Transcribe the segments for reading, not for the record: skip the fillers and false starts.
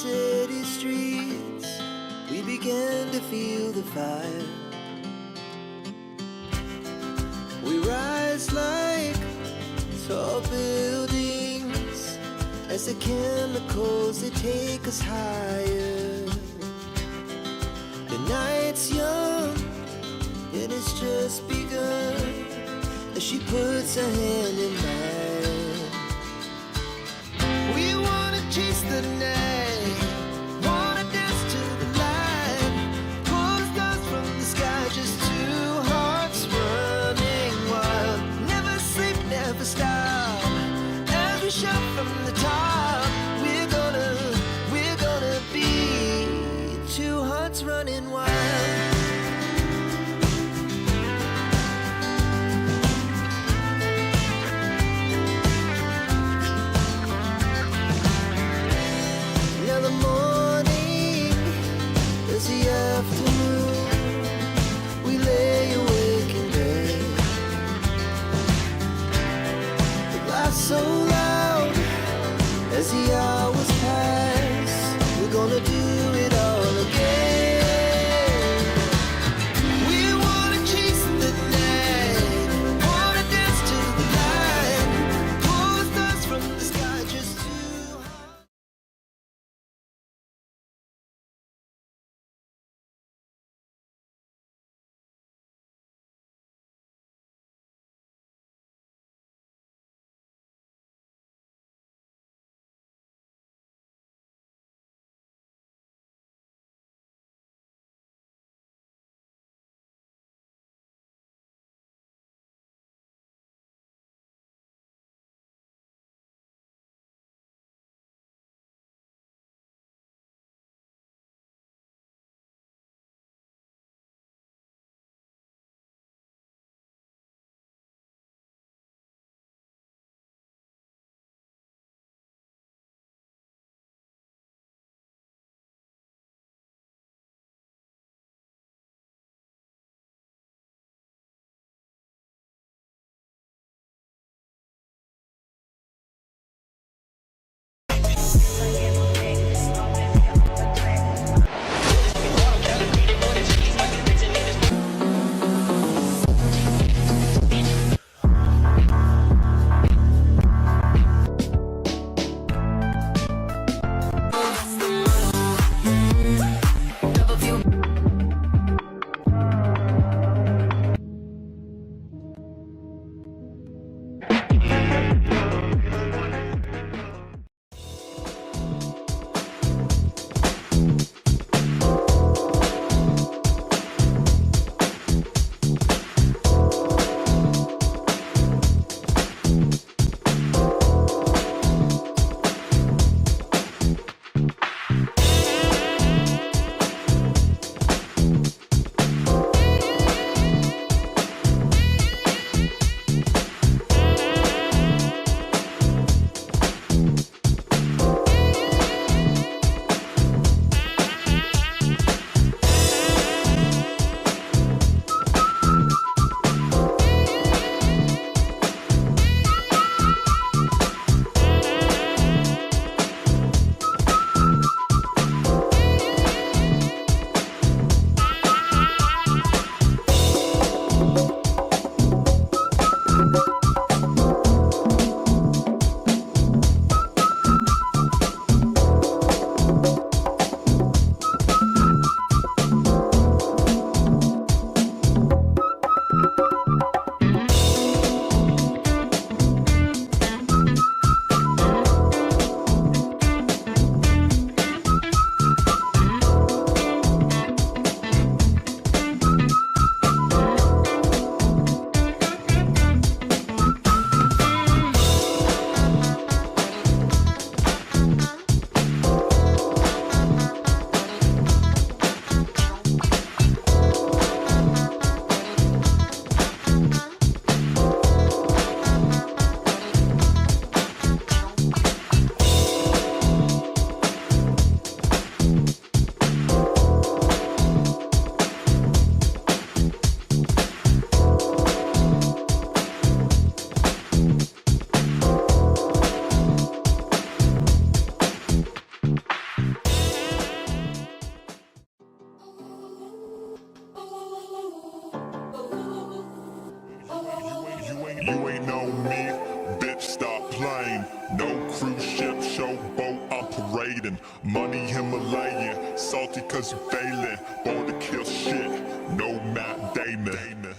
city streets, we began to feel the fire. We rise like tall buildings as the chemicals, they take us higher. The night's young and it's just begun as she puts her hand in mine. We wanna chase the night, wanna dance to the light, pull the stars from the sky, just two hearts running wild. Never sleep, never stop, as we shout from the top. We're gonna be two hearts running wild. Now the morning is the afternoon, we lay awake in bed. The laughs so loud as the hours pass, we're gonna do it all again. Himalayan, salty cause you failin', born to kill shit, no Matt Damon.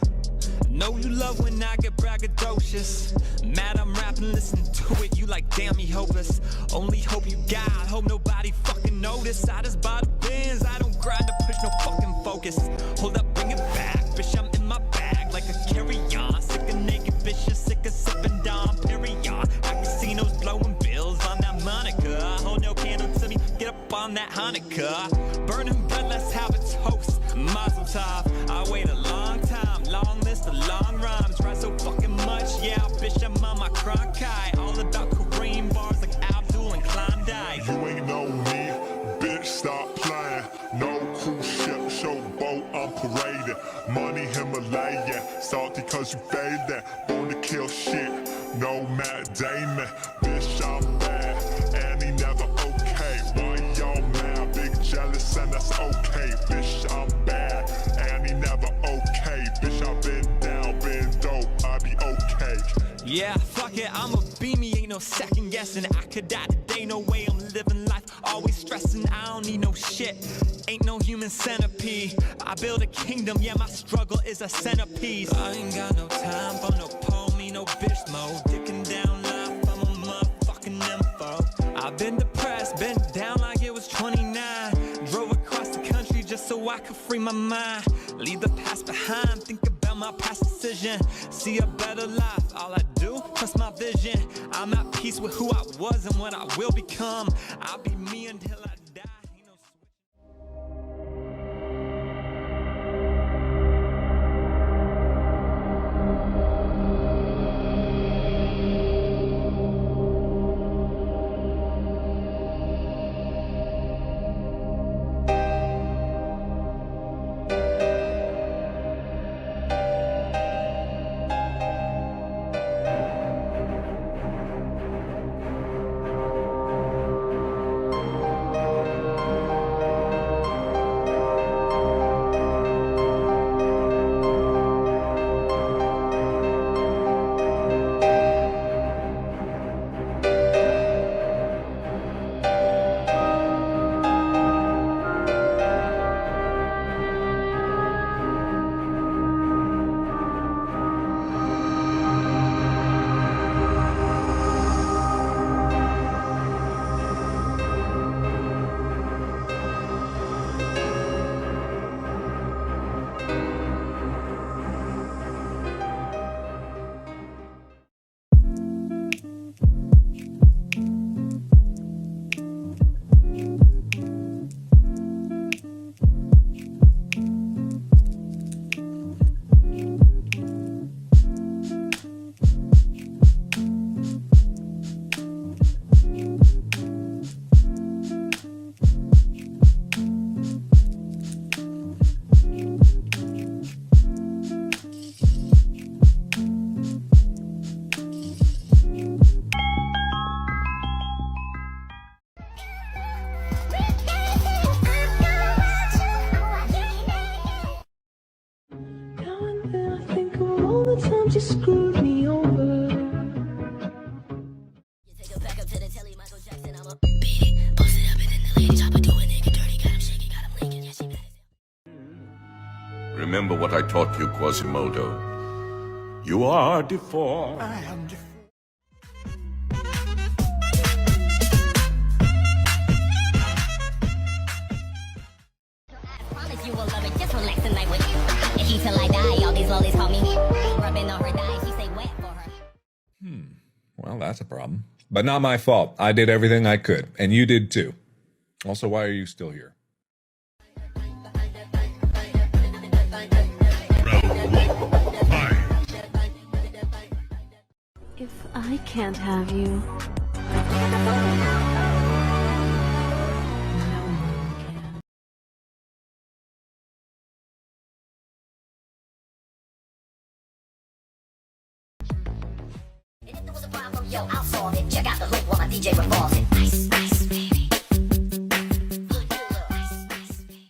Know you love when I get braggadocious. Mad I'm rapping, listen to it, you like damn me hopeless. Only hope you got, hope nobody fucking notice. I just buy the bins, I don't grind to push no fucking focus. Hold up, bring it back, bitch, I'm in my bag like a carry-on. Sick of naked bitches, sick of sipping Dom Perignon. At casinos blowing bills on that Monica. Hold no candle to me, get up on that Hanukkah. Burning bread, let's have a toast, Mazel Tov. I wait a long time, long list of long rhymes. Try so fucking much, yeah, bitch, I'm on my Cronkite. All about Kareem bars like Abdul and Klondike. You ain't know me, bitch, stop playing. No cruise ship, showboat, I'm paraded. Money Himalayan, salty cause you faded. Born to kill shit, no Matt Damon. Bitch, I'm bad, and he never okay. Why y'all mad? Big jealous and that's okay. Bitch, I'm bad, and he never okay. Bitch, I've been down, been dope, I be okay. Yeah, fuck it, I'ma be me, ain't no second guessing. I could die today, no way I'm living life. Always stressing, I don't need no shit. Ain't no human centipede. I build a kingdom, yeah, my struggle is a centerpiece. I ain't got no time for no pony, no bitch mode. Dicking down life, I'm a motherfucking info. I've been depressed, been down like it was 29. Drove across the country just so I could free my mind. Leave the past behind, think about my past decision. See a better life, all I do, trust my vision. I'm at peace with who I was and what I will become. I'll be me until I die. Ain't no switch. You screwed me over. Remember what I taught you, Quasimodo. You are deformed. I am deformed. Promise you will love it. Just relax tonight with you. If you till I die, all these lollies call me. Rubbing on her thighs, she say wet for her. Well, that's a problem. But not my fault. I did everything I could, and you did too. Also, why are you still here? If I can't have you, no one can. And if there was a problem, yo, I'll solve it. Check out the hook while my DJ revolves it. Ice, ice, baby. Look, you little ice, ice, baby.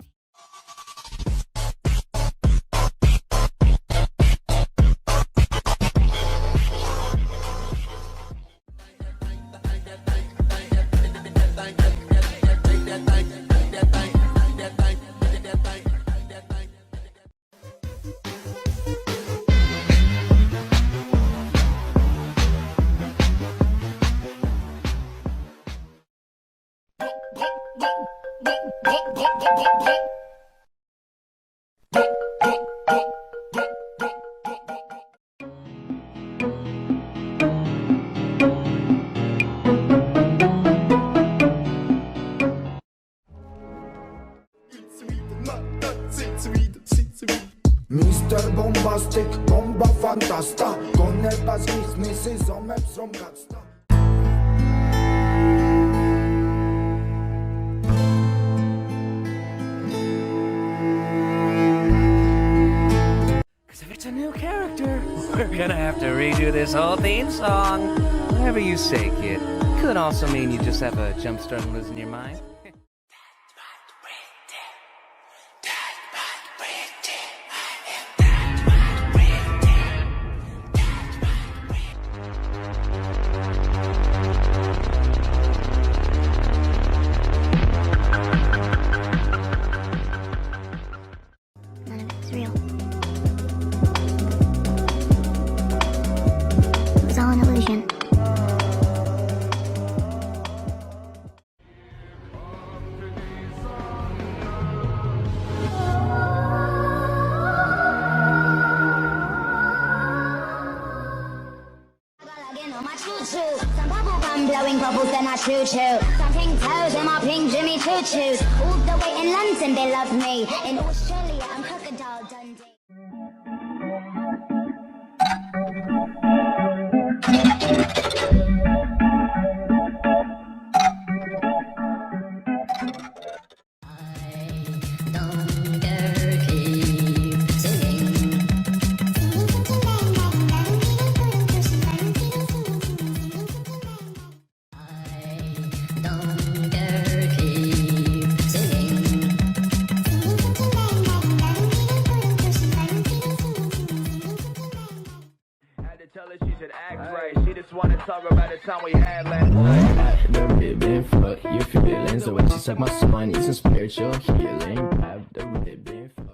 Mr. Bombastic, bomba fantasta, con el pas Mrs. Omeps from Gatsta. Because if it's a new character, we're gonna have to redo this whole theme song. Whatever you say, kid. Could also mean you just have a jump start and losing your mind. None of it's real. It was all an illusion. Some bubble gum blowing bubbles, then I choo choo. Some pink toes in my pink Jimmy choo choos. All the way in London, they love me. In Australia, I'm Crocodile Dundee. Tell her she should act right. She just wanna talk about the time we had last night. The ribbon fuck your feelings. The way she suck my soul, I need some spiritual healing. Grab the ribbon fuck.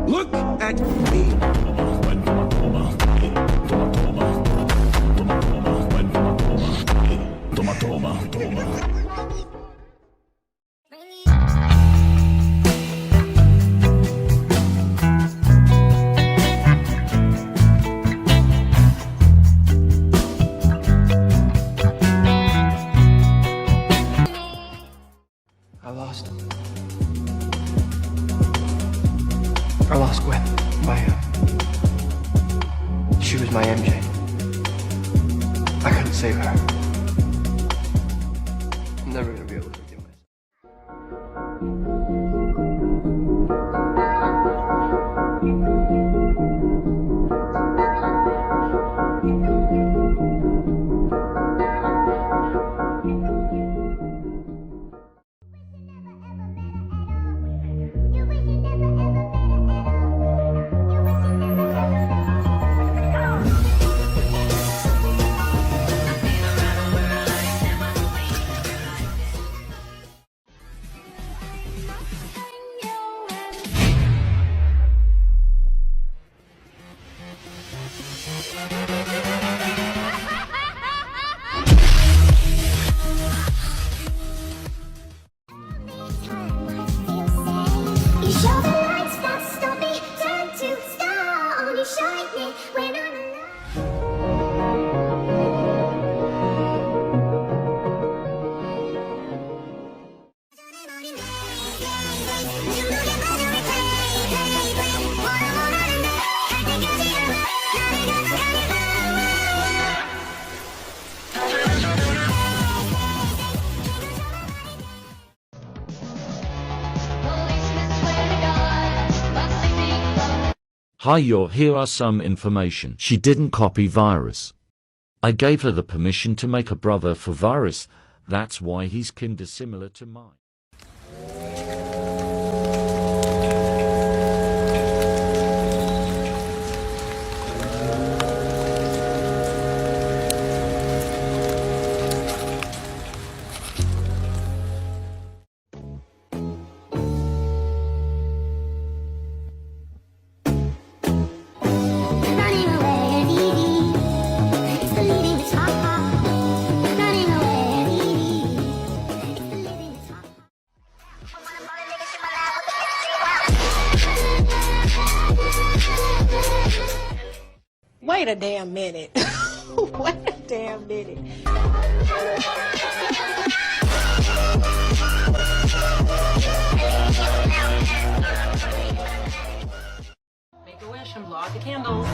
Look at me. I lost him. I lost Gwen. She was my MJ. I couldn't save her. I'm never gonna be able to forgive myself. shiny when I'm alone. Hi, here are some information. She didn't copy virus. I gave her the permission to make a brother for virus. That's why he's kinda similar to mine. Running away, it's the leading guitar. Running away, it's the leading guitar. Wait a damn minute. Wait a damn minute. Make a wish and blow out the candles.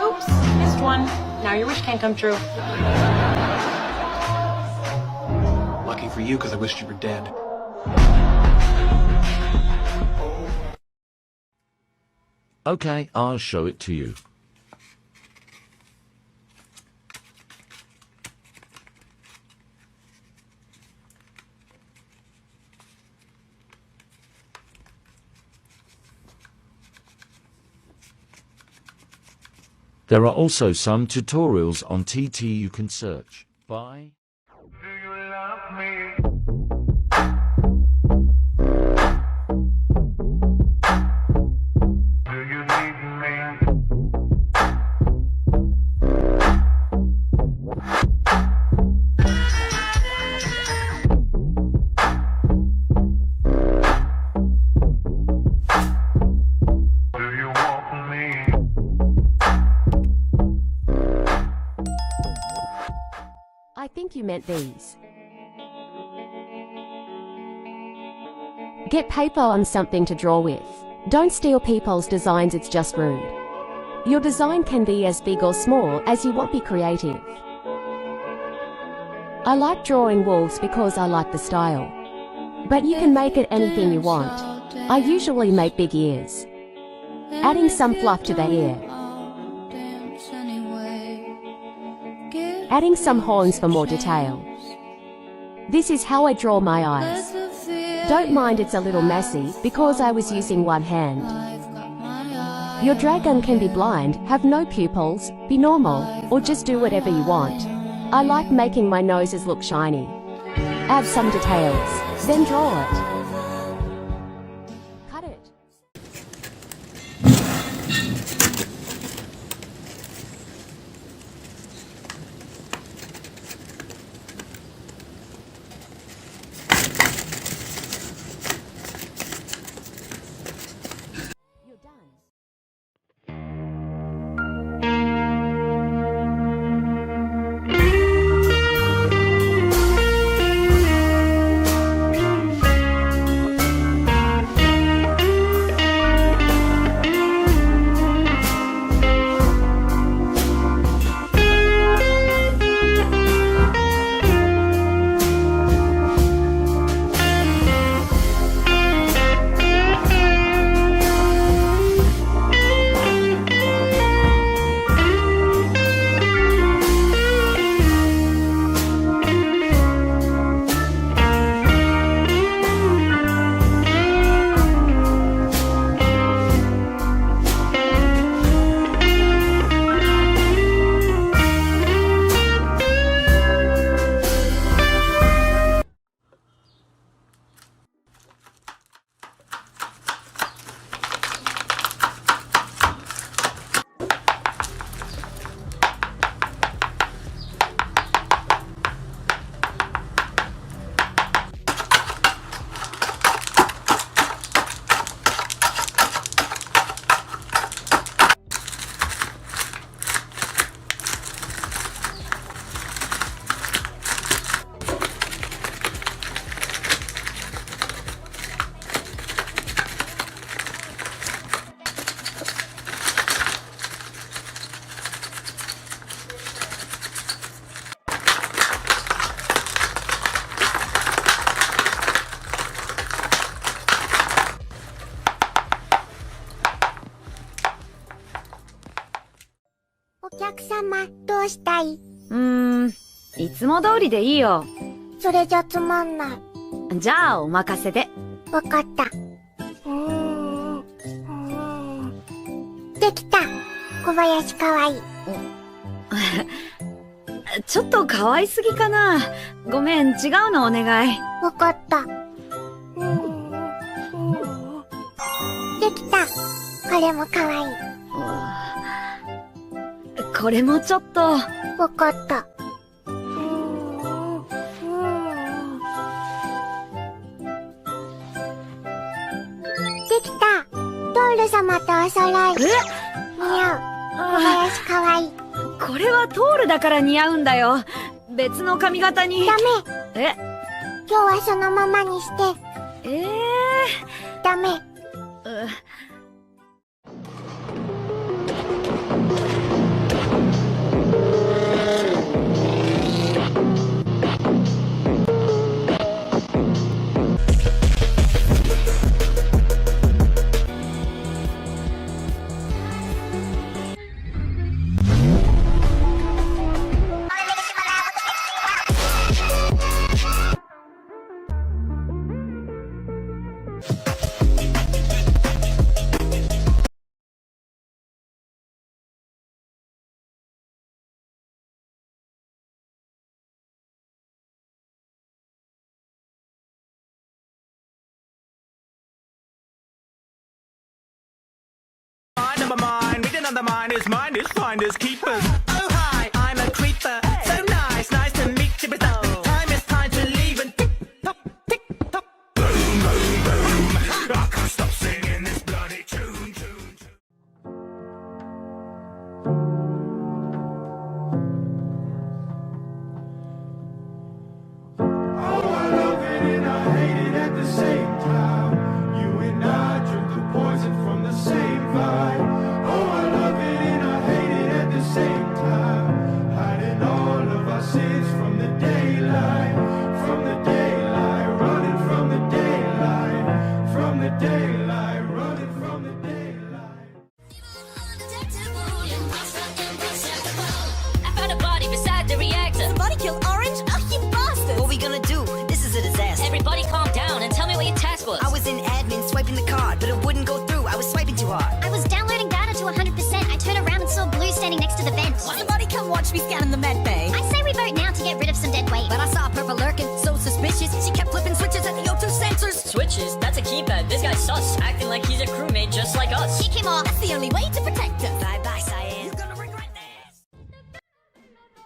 Oops, missed one. Now your wish can't come true. Lucky for you, because I wished you were dead. Okay, I'll show it to you. There are also some tutorials on TT you can search. Bye. I think you meant these. Get paper on something to draw with. Don't steal people's designs, it's just rude. Your design can be as big or small as you want, be creative. I like drawing wolves because I like the style. But you can make it anything you want. I usually make big ears. Adding some fluff to the hair. Adding some horns for more detail. This is how I draw my eyes. Don't mind it's a little messy because I was using one hand. Your dragon can be blind, have no pupils, be normal, or just do whatever you want. I like making my noses look shiny. Add some details, then draw it. Cut it. You're done. 話したい？いつも通りでいいよ。それじゃつまんない。じゃあお任せで。わかった。できた。小林かわいい。ちょっと可愛すぎかな。ごめん、違うのお願い。わかった。できた。これもかわいい。これもちょっと。わかった。できた。トール様とお揃い。似合う。小林かわいい。これはトールだから似合うんだよ。別の髪型に。ダメ。今日はそのままにして。ダメ。Mind is finders keepers. Oh hi, I'm a creeper. So nice to meet you, but time is time to leave and tick tock, boom, boom, boom. I can't stop singing this bloody tune. Oh, I love it and I hate it at the same time. You and I drink the poison from the same vine. Oh, I love it and I hate it at the same time. Hiding all of our sins from the daylight. From the daylight, running from the daylight. From the daylight, running from the daylight. I found a body beside the reactor. Somebody killed Orange? Oh, you bastard! What we gonna do? This is a disaster. Everybody calm down and tell me what your task was. I was in admin swiping the card, but it wouldn't go through. I was swiping too hard. I was downloading data to 100%. I turned around and saw Blue standing next to the vent. Somebody come watch me scanning the med bay. I say we vote now to get rid of some dead weight. But I saw Purple lurking, so suspicious. She kept flipping switches at the O2 sensors. Switches? That's a keypad. This guy's sus, acting like he's a crewmate just like us. Kick him off. That's the only way to protect us. Bye bye, Cyan. You're gonna regret this. Follow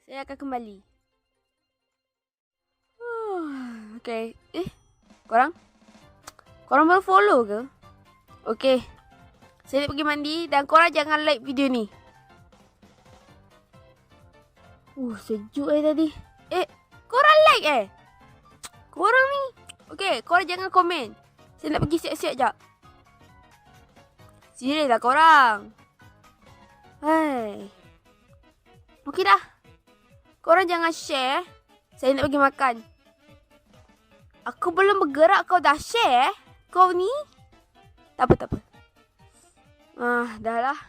saya akan kembali. Okay. Korang baru follow ke? Okay. Saya nak pergi mandi dan korang jangan like video ni. Sejuk tadi. Korang like Korang ni. Okay, korang jangan komen. Saya nak pergi siap-siap jap. Serius lah korang. Hai. Okey dah. Korang jangan share. Saya nak pergi makan. Aku belum bergerak kau dah share? Kau ni? Tak apa. Dah lah.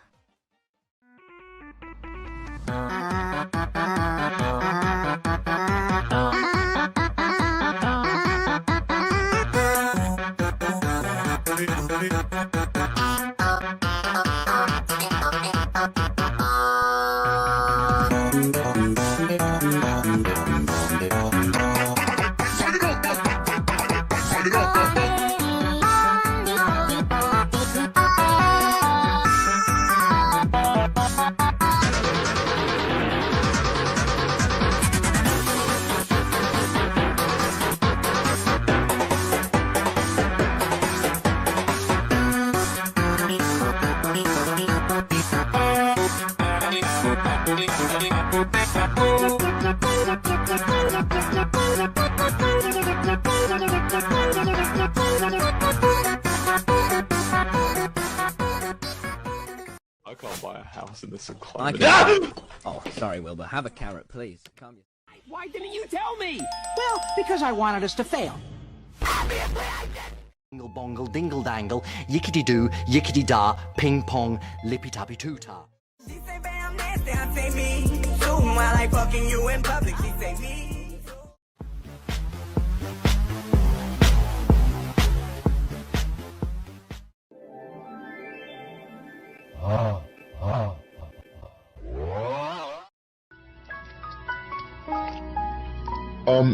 I can't buy a house in this I climate. can. Oh, sorry, Wilbur. Have a carrot, please. Calm your... Why didn't you tell me? Well, because I wanted us to fail. Dingle bongle, dingle dangle, yickety doo, yickety da, ping pong, lippy tappy too ta. She say, babe, I'm nasty, I say me. Shooting while I fucking you in public, she say me.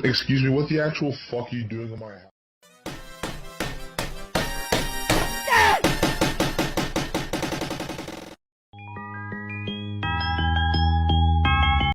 Excuse me, what the actual fuck are you doing in my house?